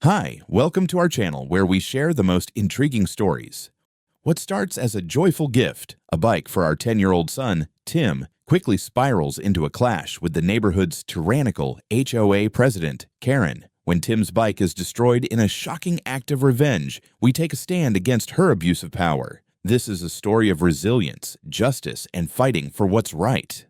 Hi, welcome to our channel where we share the most intriguing stories. What starts as a joyful gift, a bike for our 10-year-old son, Tim, quickly spirals into a clash with the neighborhood's tyrannical HOA president, Karen. When Tim's bike is destroyed in a shocking act of revenge, we take a stand against her abuse of power. This is a story of resilience, justice, and fighting for what's right.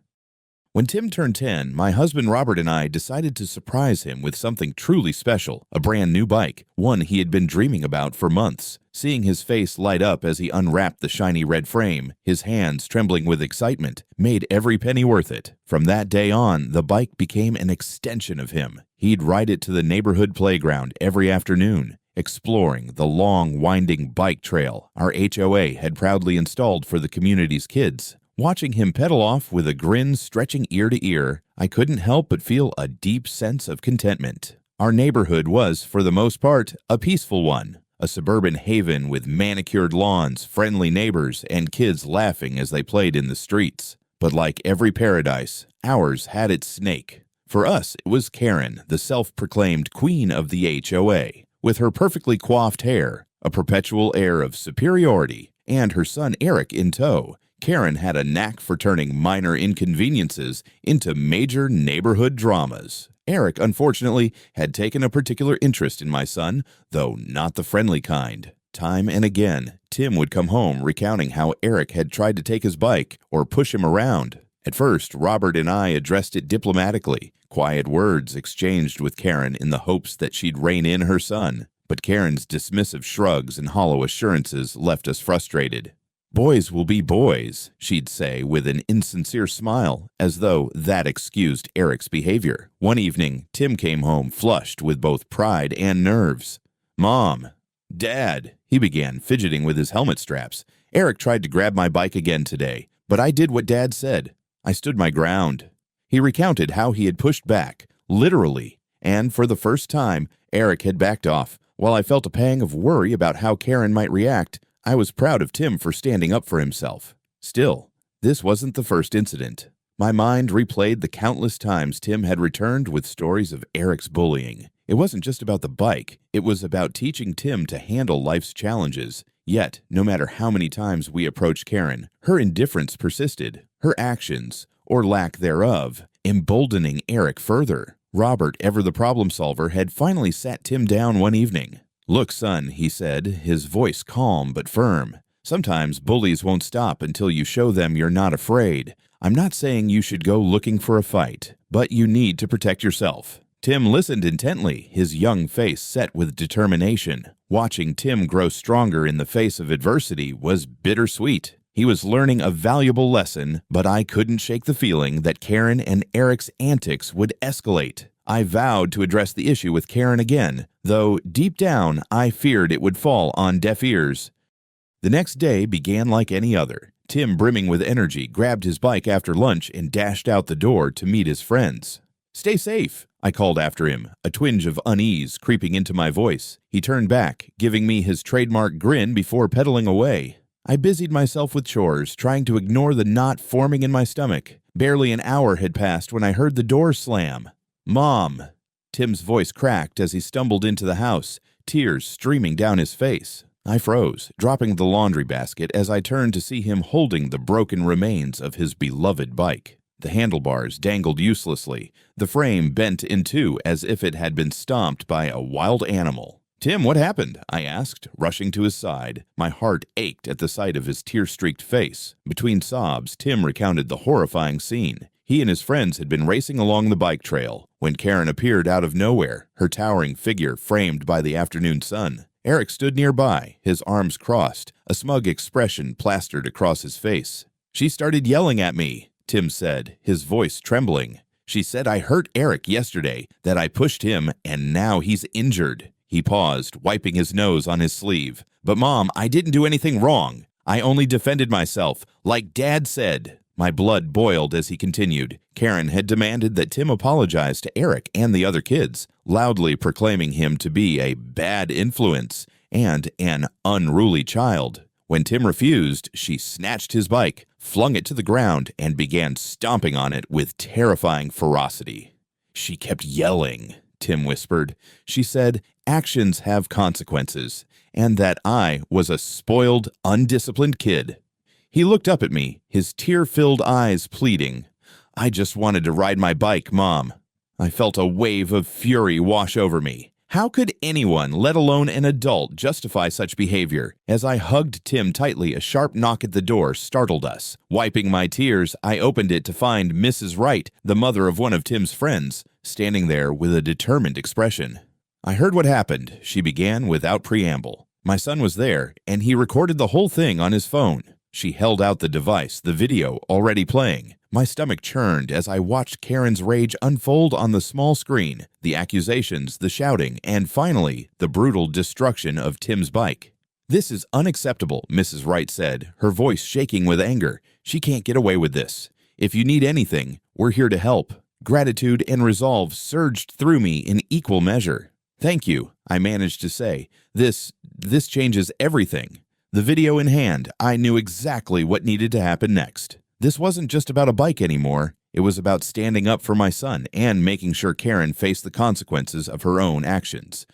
When Tim turned 10, my husband Robert and I decided to surprise him with something truly special, a brand new bike, one he had been dreaming about for months. Seeing his face light up as he unwrapped the shiny red frame, his hands trembling with excitement, made every penny worth it. From that day on, the bike became an extension of him. He'd ride it to the neighborhood playground every afternoon, exploring the long, winding bike trail our HOA had proudly installed for the community's kids. Watching him pedal off with a grin stretching ear to ear, I couldn't help but feel a deep sense of contentment. Our neighborhood was, for the most part, a peaceful one, a suburban haven with manicured lawns, friendly neighbors, and kids laughing as they played in the streets. But like every paradise, ours had its snake. For us, it was Karen, the self-proclaimed queen of the HOA. With her perfectly coiffed hair, a perpetual air of superiority, and her son Eric in tow, Karen had a knack for turning minor inconveniences into major neighborhood dramas. Eric, unfortunately, had taken a particular interest in my son, though not the friendly kind. Time and again, Tim would come home recounting how Eric had tried to take his bike or push him around. At first, Robert and I addressed it diplomatically, quiet words exchanged with Karen in the hopes that she'd rein in her son. But Karen's dismissive shrugs and hollow assurances left us frustrated. "Boys will be boys," she'd say with an insincere smile, as though that excused Eric's behavior. One evening, Tim came home flushed with both pride and nerves. "Mom, Dad," he began, fidgeting with his helmet straps. "Eric tried to grab my bike again today, but I did what Dad said. I stood my ground." He recounted how he had pushed back, literally, and for the first time, Eric had backed off. While I felt a pang of worry about how Karen might react, I was proud of Tim for standing up for himself. Still, this wasn't the first incident. My mind replayed the countless times Tim had returned with stories of Eric's bullying. It wasn't just about the bike, it was about teaching Tim to handle life's challenges. Yet, no matter how many times we approached Karen, her indifference persisted, her actions, or lack thereof, emboldening Eric further. Robert, ever the problem solver, had finally sat Tim down one evening. "Look, son," he said, his voice calm but firm. "Sometimes bullies won't stop until you show them you're not afraid. I'm not saying you should go looking for a fight, but you need to protect yourself." Tim listened intently, his young face set with determination. Watching Tim grow stronger in the face of adversity was bittersweet. He was learning a valuable lesson, but I couldn't shake the feeling that Karen and Eric's antics would escalate. I vowed to address the issue with Karen again, though deep down I feared it would fall on deaf ears. The next day began like any other. Tim, brimming with energy, grabbed his bike after lunch and dashed out the door to meet his friends. "Stay safe," I called after him, a twinge of unease creeping into my voice. He turned back, giving me his trademark grin before pedaling away. I busied myself with chores, trying to ignore the knot forming in my stomach. Barely an hour had passed when I heard the door slam. "Mom!" Tim's voice cracked as he stumbled into the house, tears streaming down his face. I froze, dropping the laundry basket as I turned to see him holding the broken remains of his beloved bike. The handlebars dangled uselessly, the frame bent in two as if it had been stomped by a wild animal. "Tim, what happened?" I asked, rushing to his side. My heart ached at the sight of his tear-streaked face. Between sobs, Tim recounted the horrifying scene. He and his friends had been racing along the bike trail when Karen appeared out of nowhere, her towering figure framed by the afternoon sun. Eric stood nearby, his arms crossed, a smug expression plastered across his face. "She started yelling at me," Tim said, his voice trembling. "She said I hurt Eric yesterday, that I pushed him, and now he's injured." He paused, wiping his nose on his sleeve. "But Mom, I didn't do anything wrong. I only defended myself, like Dad said." My blood boiled as he continued. Karen had demanded that Tim apologize to Eric and the other kids, loudly proclaiming him to be a bad influence and an unruly child. When Tim refused, she snatched his bike, flung it to the ground, and began stomping on it with terrifying ferocity. She kept yelling, Tim whispered. She said actions have consequences, and that I was a spoiled, undisciplined kid. He looked up at me, his tear-filled eyes pleading. I just wanted to ride my bike, Mom. I felt a wave of fury wash over me. How could anyone, let alone an adult, justify such behavior? As I hugged Tim tightly, a sharp knock at the door startled us. Wiping my tears, I opened it to find Mrs. Wright, the mother of one of Tim's friends, standing there with a determined expression. I heard what happened, she began without preamble. My son was there, and he recorded the whole thing on his phone. She held out the device, the video already playing. My stomach churned as I watched Karen's rage unfold on the small screen, the accusations, the shouting, and finally, the brutal destruction of Tim's bike. This is unacceptable, Mrs. Wright said, her voice shaking with anger. She can't get away with this. If you need anything, we're here to help. Gratitude and resolve surged through me in equal measure. Thank you, I managed to say. This changes everything. The video in hand, I knew exactly what needed to happen next. This wasn't just about a bike anymore. It was about standing up for my son and making sure Karen faced the consequences of her own actions.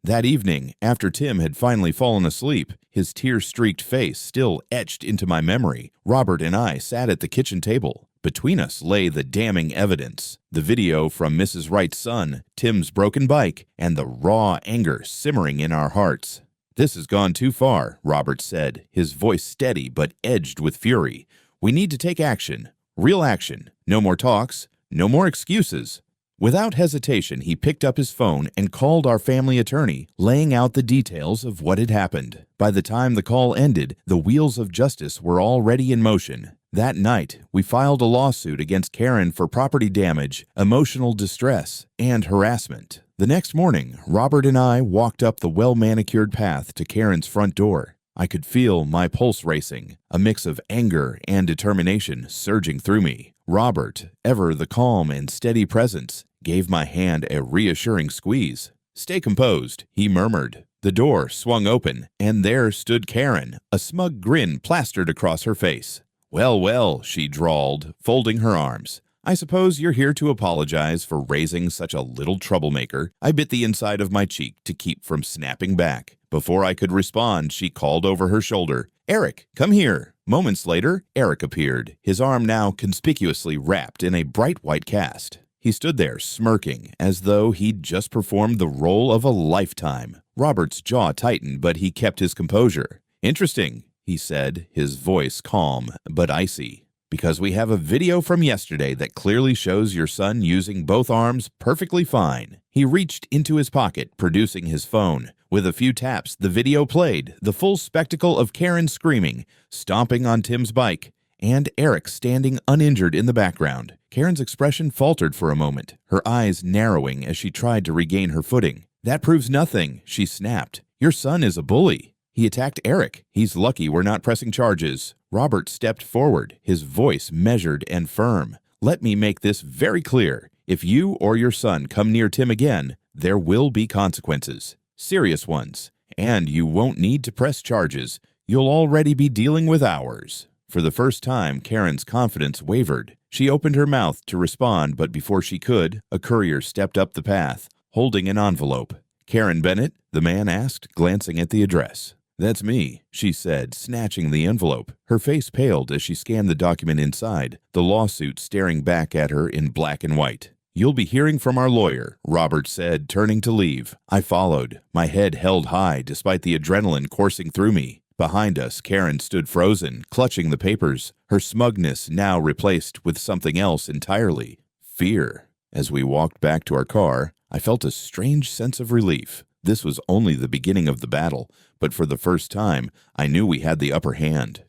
That evening, after Tim had finally fallen asleep, his tear-streaked face still etched into my memory, Robert and I sat at the kitchen table. Between us lay the damning evidence, the video from Mrs. Wright's son, Tim's broken bike, and the raw anger simmering in our hearts. This has gone too far, Robert said, his voice steady but edged with fury. We need to take action, real action. No more talks, no more excuses. Without hesitation, he picked up his phone and called our family attorney, laying out the details of what had happened. By the time the call ended, the wheels of justice were already in motion. That night, we filed a lawsuit against Karen for property damage, emotional distress, and harassment. The next morning, Robert and I walked up the well-manicured path to Karen's front door. I could feel my pulse racing, a mix of anger and determination surging through me. Robert, ever the calm and steady presence, gave my hand a reassuring squeeze. Stay composed, he murmured. The door swung open, and there stood Karen, a smug grin plastered across her face. Well, well, she drawled, folding her arms. I suppose you're here to apologize for raising such a little troublemaker. I bit the inside of my cheek to keep from snapping back. Before I could respond, she called over her shoulder, Eric, come here. Moments later, Eric appeared, his arm now conspicuously wrapped in a bright white cast. He stood there, smirking, as though he'd just performed the role of a lifetime. Robert's jaw tightened, but he kept his composure. Interesting, he said, his voice calm but icy. Because we have a video from yesterday that clearly shows your son using both arms perfectly fine. He reached into his pocket, producing his phone. With a few taps, the video played, the full spectacle of Karen screaming, stomping on Tim's bike, and Eric standing uninjured in the background. Karen's expression faltered for a moment, her eyes narrowing as she tried to regain her footing. That proves nothing, she snapped. Your son is a bully. He attacked Eric. He's lucky we're not pressing charges. Robert stepped forward, his voice measured and firm. Let me make this very clear. If you or your son come near Tim again, there will be consequences. Serious ones. And you won't need to press charges. You'll already be dealing with ours. For the first time, Karen's confidence wavered. She opened her mouth to respond, but before she could, a courier stepped up the path, holding an envelope. Karen Bennett? The man asked, glancing at the address. That's me, she said, snatching the envelope. Her face paled as she scanned the document inside, the lawsuit staring back at her in black and white. You'll be hearing from our lawyer, Robert said, turning to leave. I followed, my head held high despite the adrenaline coursing through me. Behind us, Karen stood frozen, clutching the papers, her smugness now replaced with something else entirely, fear. As we walked back to our car, I felt a strange sense of relief. This was only the beginning of the battle, but for the first time, I knew we had the upper hand.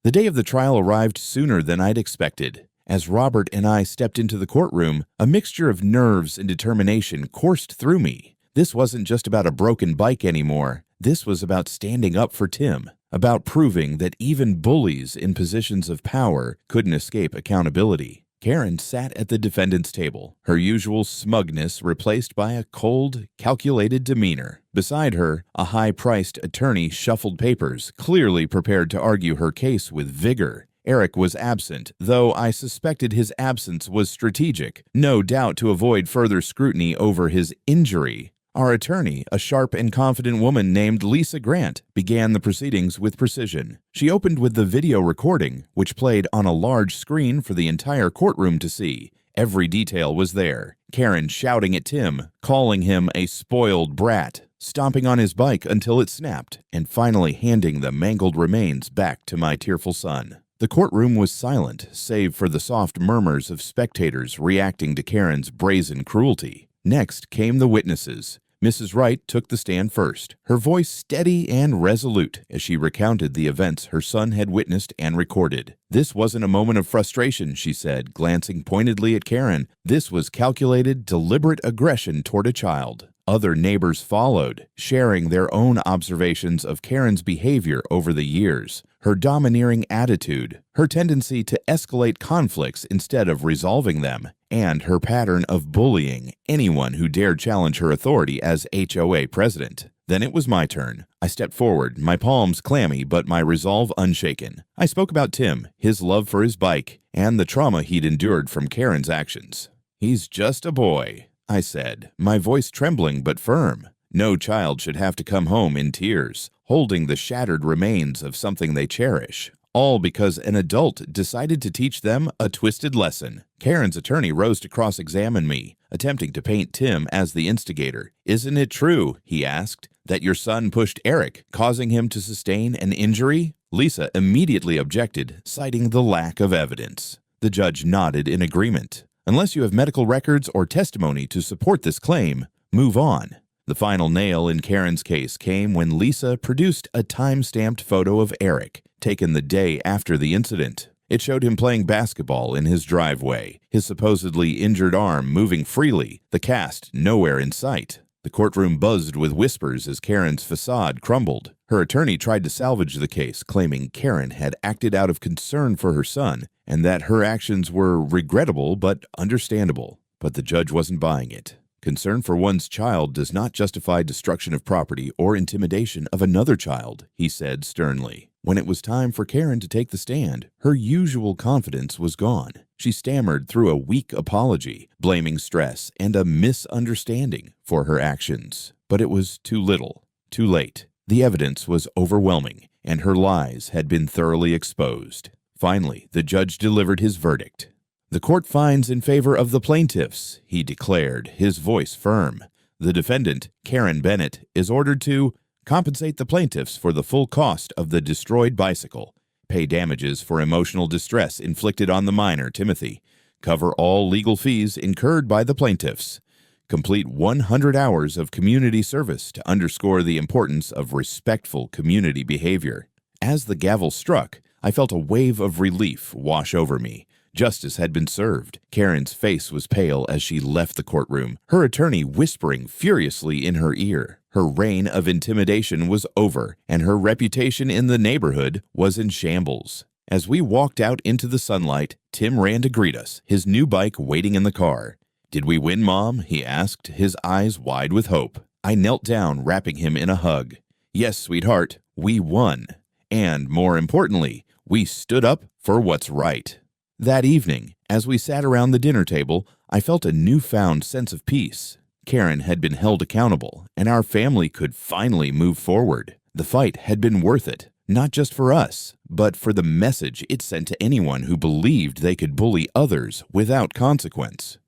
The day of the trial arrived sooner than I'd expected. As Robert and I stepped into the courtroom, a mixture of nerves and determination coursed through me. This wasn't just about a broken bike anymore. This was about standing up for Tim, about proving that even bullies in positions of power couldn't escape accountability. Karen sat at the defendant's table, her usual smugness replaced by a cold, calculated demeanor. Beside her, a high-priced attorney shuffled papers, clearly prepared to argue her case with vigor. Eric was absent, though I suspected his absence was strategic, no doubt to avoid further scrutiny over his injury. Our attorney, a sharp and confident woman named Lisa Grant, began the proceedings with precision. She opened with the video recording, which played on a large screen for the entire courtroom to see. Every detail was there. Karen shouting at Tim, calling him a spoiled brat, stomping on his bike until it snapped, and finally handing the mangled remains back to my tearful son. The courtroom was silent, save for the soft murmurs of spectators reacting to Karen's brazen cruelty. Next came the witnesses. Mrs. Wright took the stand first, her voice steady and resolute as she recounted the events her son had witnessed and recorded. "This wasn't a moment of frustration," she said, glancing pointedly at Karen. "This was calculated, deliberate aggression toward a child." Other neighbors followed, sharing their own observations of Karen's behavior over the years, her domineering attitude, her tendency to escalate conflicts instead of resolving them, and her pattern of bullying anyone who dared challenge her authority as HOA president. Then it was my turn. I stepped forward, my palms clammy but my resolve unshaken. I spoke about Tim, his love for his bike, and the trauma he'd endured from Karen's actions. "He's just a boy," I said, my voice trembling but firm. "No child should have to come home in tears, holding the shattered remains of something they cherish, all because an adult decided to teach them a twisted lesson." Karen's attorney rose to cross-examine me, attempting to paint Tim as the instigator. "Isn't it true," he asked, "that your son pushed Eric, causing him to sustain an injury?" Lisa immediately objected, citing the lack of evidence. The judge nodded in agreement. "Unless you have medical records or testimony to support this claim, move on." The final nail in Karen's case came when Lisa produced a time-stamped photo of Eric, taken the day after the incident. It showed him playing basketball in his driveway, his supposedly injured arm moving freely, the cast nowhere in sight. The courtroom buzzed with whispers as Karen's facade crumbled. Her attorney tried to salvage the case, claiming Karen had acted out of concern for her son and that her actions were regrettable but understandable. But the judge wasn't buying it. Concern for one's child does not justify destruction of property or intimidation of another child, he said sternly. When it was time for Karen to take the stand, her usual confidence was gone. She stammered through a weak apology, blaming stress and a misunderstanding for her actions. But it was too little, too late. The evidence was overwhelming, and her lies had been thoroughly exposed. Finally, the judge delivered his verdict. "The court finds in favor of the plaintiffs," he declared, his voice firm. "The defendant, Karen Bennett, is ordered to compensate the plaintiffs for the full cost of the destroyed bicycle, pay damages for emotional distress inflicted on the minor, Timothy, cover all legal fees incurred by the plaintiffs, complete 100 hours of community service to underscore the importance of respectful community behavior." As the gavel struck, I felt a wave of relief wash over me. Justice had been served. Karen's face was pale as she left the courtroom, her attorney whispering furiously in her ear. Her reign of intimidation was over, and her reputation in the neighborhood was in shambles. As we walked out into the sunlight, Tim ran to greet us, his new bike waiting in the car. "Did we win, Mom?" he asked, his eyes wide with hope. I knelt down, wrapping him in a hug. "Yes, sweetheart, we won. And, more importantly, we stood up for what's right." That evening, as we sat around the dinner table, I felt a newfound sense of peace. Karen had been held accountable, and our family could finally move forward. The fight had been worth it, not just for us, but for the message it sent to anyone who believed they could bully others without consequence.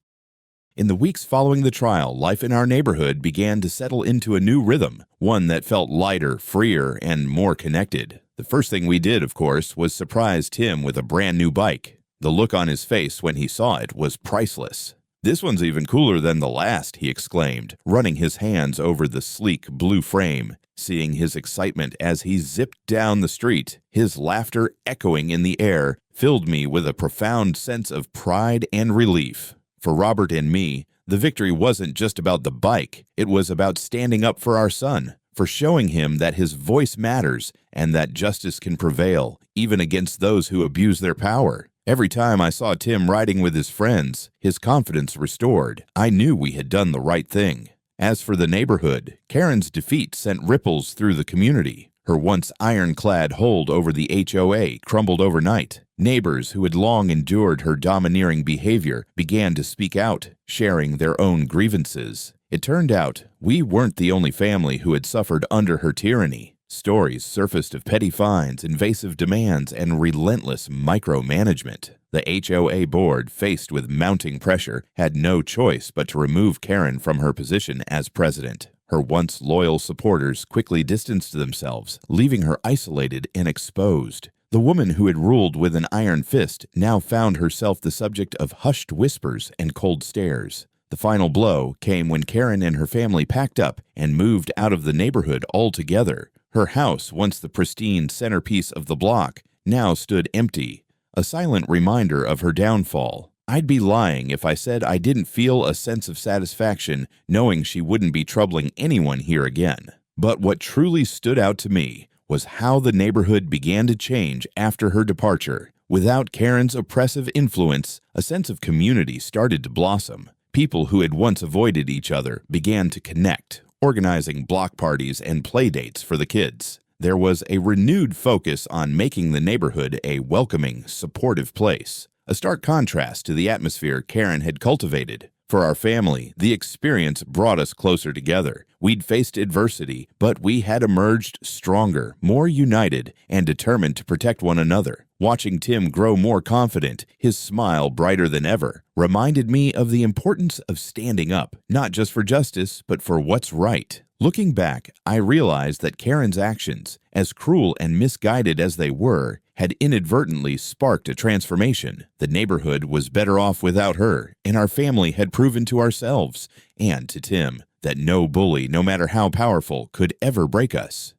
In the weeks following the trial, life in our neighborhood began to settle into a new rhythm, one that felt lighter, freer, and more connected. The first thing we did, of course, was surprise Tim with a brand new bike. The look on his face when he saw it was priceless. "This one's even cooler than the last," he exclaimed, running his hands over the sleek blue frame. Seeing his excitement as he zipped down the street, his laughter echoing in the air, filled me with a profound sense of pride and relief. For Robert and me, the victory wasn't just about the bike. It was about standing up for our son, for showing him that his voice matters and that justice can prevail, even against those who abuse their power. Every time I saw Tim riding with his friends, his confidence restored. I knew we had done the right thing. As for the neighborhood, Karen's defeat sent ripples through the community. Her once ironclad hold over the HOA crumbled overnight. Neighbors who had long endured her domineering behavior began to speak out, sharing their own grievances. It turned out we weren't the only family who had suffered under her tyranny. Stories surfaced of petty fines, invasive demands, and relentless micromanagement. The HOA board, faced with mounting pressure, had no choice but to remove Karen from her position as president. Her once loyal supporters quickly distanced themselves, leaving her isolated and exposed. The woman who had ruled with an iron fist now found herself the subject of hushed whispers and cold stares. The final blow came when Karen and her family packed up and moved out of the neighborhood altogether. Her house, once the pristine centerpiece of the block, now stood empty, a silent reminder of her downfall. I'd be lying if I said I didn't feel a sense of satisfaction knowing she wouldn't be troubling anyone here again. But what truly stood out to me was how the neighborhood began to change after her departure. Without Karen's oppressive influence, a sense of community started to blossom. People who had once avoided each other began to connect, organizing block parties and play dates for the kids. There was a renewed focus on making the neighborhood a welcoming, supportive place, a stark contrast to the atmosphere Karen had cultivated. For our family, the experience brought us closer together. We'd faced adversity, but we had emerged stronger, more united, and determined to protect one another. Watching Tim grow more confident, his smile brighter than ever, reminded me of the importance of standing up, not just for justice, but for what's right. Looking back, I realized that Karen's actions, as cruel and misguided as they were, had inadvertently sparked a transformation. The neighborhood was better off without her, and our family had proven to ourselves, and to Tim, that no bully, no matter how powerful, could ever break us.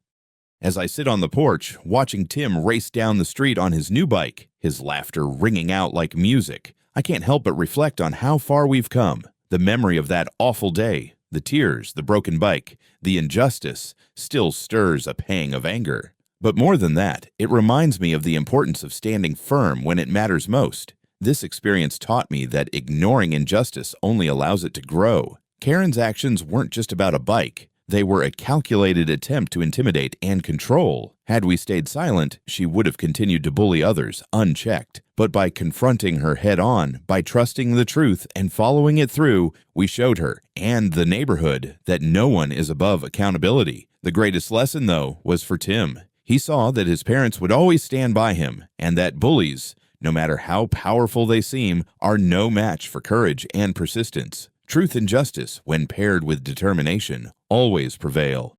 As I sit on the porch, watching Tim race down the street on his new bike, his laughter ringing out like music, I can't help but reflect on how far we've come. The memory of that awful day, the tears, the broken bike, the injustice, still stirs a pang of anger. But more than that, it reminds me of the importance of standing firm when it matters most. This experience taught me that ignoring injustice only allows it to grow. Karen's actions weren't just about a bike. They were a calculated attempt to intimidate and control. Had we stayed silent, she would have continued to bully others unchecked. But by confronting her head-on, by trusting the truth and following it through, we showed her, and the neighborhood, that no one is above accountability. The greatest lesson, though, was for Tim. He saw that his parents would always stand by him, and that bullies, no matter how powerful they seem, are no match for courage and persistence. Truth and justice, when paired with determination, always prevail.